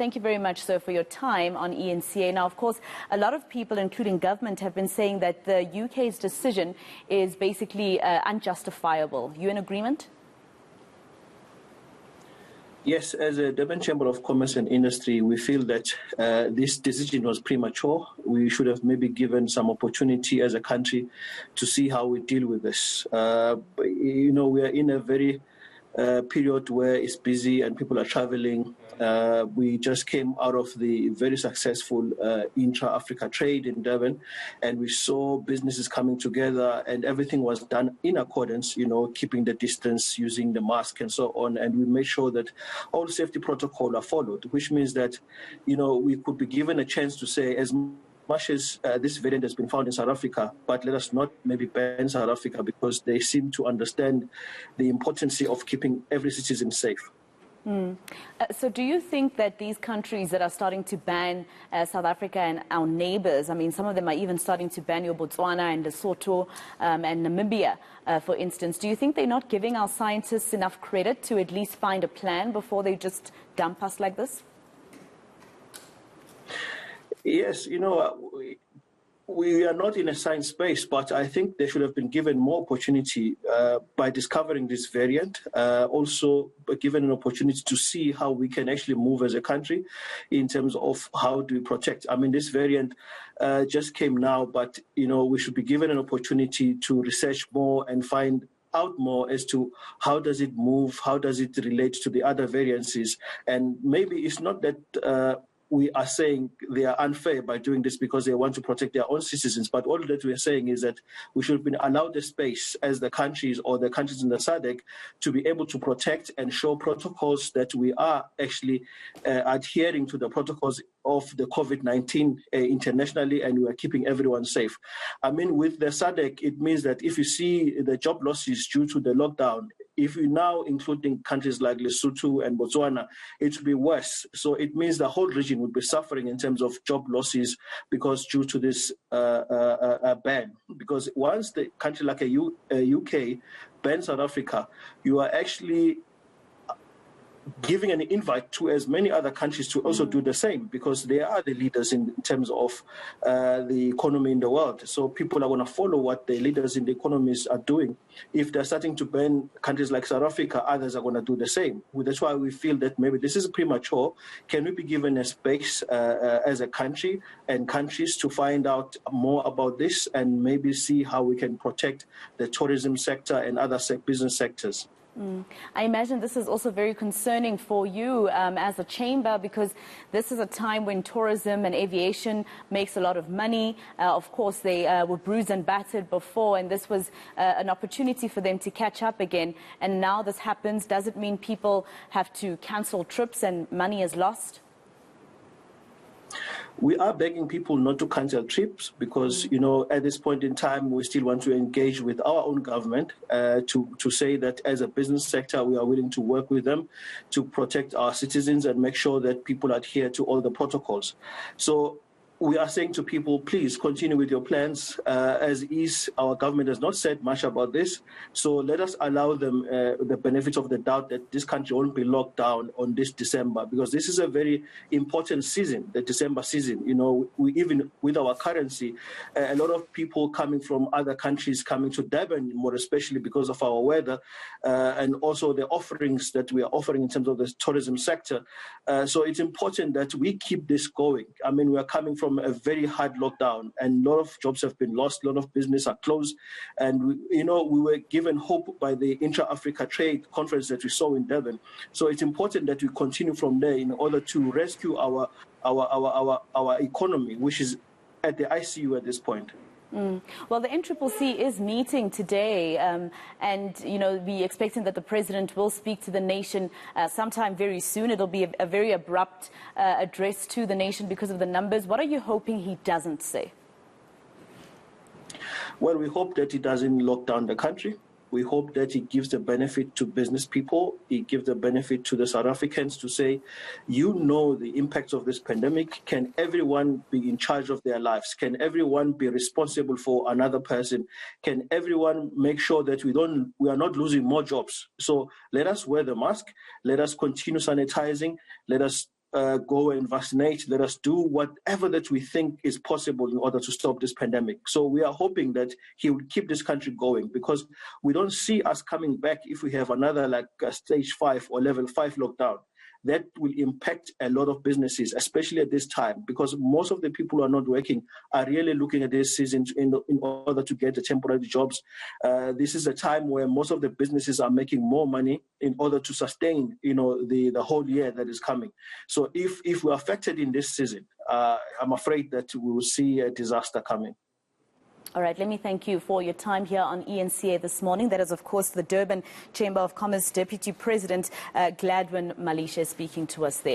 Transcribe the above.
thank you very much, sir, for your time on ENCA. Now, of course, a lot of people, including government, have been saying that the UK's decision is basically unjustifiable. You in agreement? Yes, as a Durban Chamber of Commerce and Industry, we feel that this decision was premature. We should have maybe given some opportunity as a country to see how we deal with this. We are in a very period where it's busy and people are traveling. We just came out of the very successful intra-Africa trade in Durban, and we saw businesses coming together, and everything was done in accordance, keeping the distance, using the mask and so on. And we made sure that all safety protocols are followed, which means that, we could be given a chance to say, as much as this variant has been found in South Africa, but let us not maybe ban South Africa because they seem to understand the importance of keeping every citizen safe. So do you think that these countries that are starting to ban South Africa and our neighbors, I mean, some of them are even starting to ban your Botswana and Lesotho and Namibia, for instance, do you think they're not giving our scientists enough credit to at least find a plan before they just dump us like this? Yes, we are not in a science space, but I think they should have been given more opportunity by discovering this variant, also given an opportunity to see how we can actually move as a country in terms of how do we protect. I mean, this variant just came now, but, we should be given an opportunity to research more and find out more as to how does it move, how does it relate to the other variances. And maybe it's not that we are saying they are unfair by doing this because they want to protect their own citizens. But all that we are saying is that we should have been allowed the space as the countries or the countries in the SADC to be able to protect and show protocols that we are actually adhering to the protocols of the COVID-19 internationally, and we are keeping everyone safe. I mean, with the SADC, it means that if you see the job losses due to the lockdown, if we now including countries like Lesotho and Botswana, it will be worse. So it means the whole region would be suffering in terms of job losses because due to this ban. Because once the country like a UK bans South Africa, you are actually giving an invite to as many other countries to also do the same, because they are the leaders in terms of the economy in the world. So people are going to follow what the leaders in the economies are doing. If they're starting to ban countries like South Africa, others are going to do the same. That's why we feel that maybe this is premature. Can we be given a space as a country and countries to find out more about this and maybe see how we can protect the tourism sector and other business sectors? I imagine this is also very concerning for you as a chamber, because this is a time when tourism and aviation makes a lot of money. Of course, they were bruised and battered before, and this was an opportunity for them to catch up again. And now this happens. Does it mean people have to cancel trips and money is lost? We are begging people not to cancel trips because, at this point in time, we still want to engage with our own government to say that as a business sector, we are willing to work with them to protect our citizens and make sure that people adhere to all the protocols. So we are saying to people, please continue with your plans as is. Our government has not said much about this. So let us allow them the benefit of the doubt that this country won't be locked down on this December, because this is a very important season, the December season. We even with our currency, a lot of people coming from other countries coming to Durban, more especially because of our weather and also the offerings that we are offering in terms of the tourism sector. So it's important that we keep this going. I mean, we are coming from a very hard lockdown, and a lot of jobs have been lost, a lot of business are closed, and we were given hope by the intra-Africa trade conference that we saw in Durban. So it's important that we continue from there in order to rescue our economy, which is at the ICU at this point. Well, the NCCC is meeting today, and we're expecting that the president will speak to the nation sometime very soon. It'll be a very abrupt address to the nation because of the numbers. What are you hoping he doesn't say? Well, we hope that he doesn't lock down the country. We hope that he gives the benefit to business people. He gives the benefit to the South Africans to say, the impacts of this pandemic. Can everyone be in charge of their lives? Can everyone be responsible for another person? Can everyone make sure that we are not losing more jobs? So let us wear the mask. Let us continue sanitizing. Let us go and vaccinate. Let us do whatever that we think is possible in order to stop this pandemic. So we are hoping that he will keep this country going, because we don't see us coming back if we have another stage 5 or level 5 lockdown. That will impact a lot of businesses, especially at this time, because most of the people who are not working are really looking at this season in order to get the temporary jobs. This is a time where most of the businesses are making more money in order to sustain, the whole year that is coming. So if we're affected in this season, I'm afraid that we will see a disaster coming. All right, let me thank you for your time here on ENCA this morning. That is, of course, the Durban Chamber of Commerce Deputy President Gladwin Malishe speaking to us there.